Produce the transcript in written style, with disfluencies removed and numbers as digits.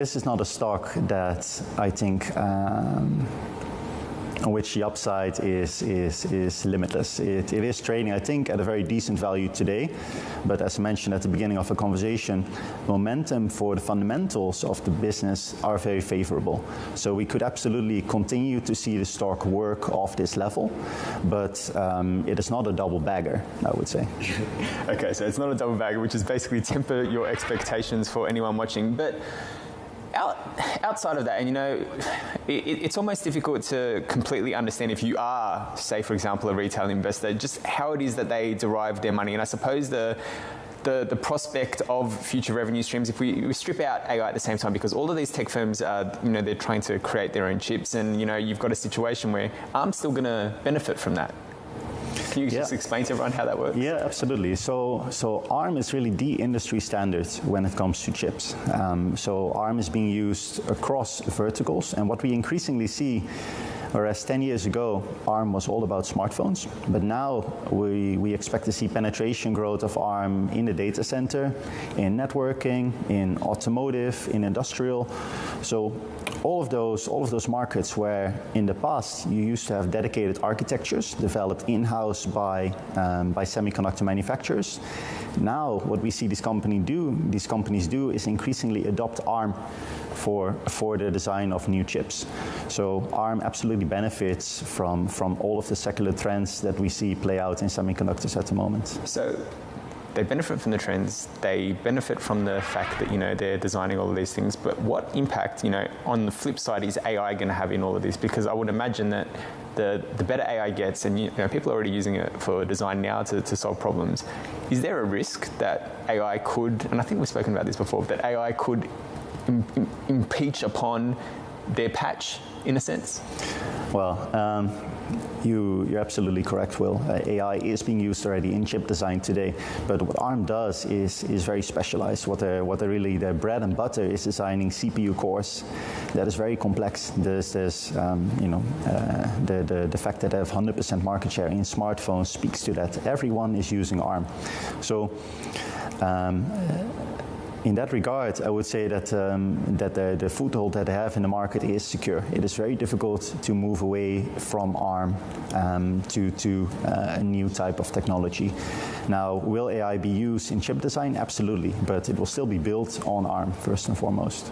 This is not a stock that I think on which the upside is limitless. It is trading, I think, at a very decent value today, but as I mentioned at the beginning of the conversation, momentum for the fundamentals of the business are very favorable. So we could absolutely continue to see the stock work off this level, but it is not a double bagger, I would say. Okay, so it's not a double bagger, which is basically temper your expectations for anyone watching. But outside of that, and it's almost difficult to completely understand if you are, say, for example, a retail investor, just how it is that they derive their money. And I suppose the prospect of future revenue streams, if we strip out AI at the same time, because all of these tech firms are, they're trying to create their own chips, and you've got a situation where ARM's still going to benefit from that. Can you just explain to everyone how that works? Yeah, absolutely. So ARM is really the industry standard when it comes to chips. So ARM is being used across verticals, and what we increasingly see, whereas 10 years ago, ARM was all about smartphones, but now we expect to see penetration growth of ARM in the data center, in networking, in automotive, in industrial. So all of those markets where in the past you used to have dedicated architectures developed in-house by semiconductor manufacturers. Now what we see these companies do is increasingly adopt ARM for the design of new chips. So ARM absolutely benefits from all of the secular trends that we see play out in semiconductors at the moment. So they benefit from the trends, they benefit from the fact that they're designing all of these things, but what impact on the flip side is AI going to have in all of this? Because I would imagine that the better AI gets, and people are already using it for design now to solve problems, is there a risk that AI could, and I think we've spoken about this before, that AI could impeach upon their patch in a sense? Well, you're absolutely correct, Will. AI is being used already in chip design today, but what ARM does is very specialized. What they're really, their bread and butter is designing CPU cores that is very complex. There's the fact that they have 100% market share in smartphones speaks to that. Everyone is using ARM. So in that regard, I would say that the foothold that they have in the market is secure. It is very difficult to move away from ARM to a new type of technology. Now, will AI be used in chip design? Absolutely, but it will still be built on ARM first and foremost.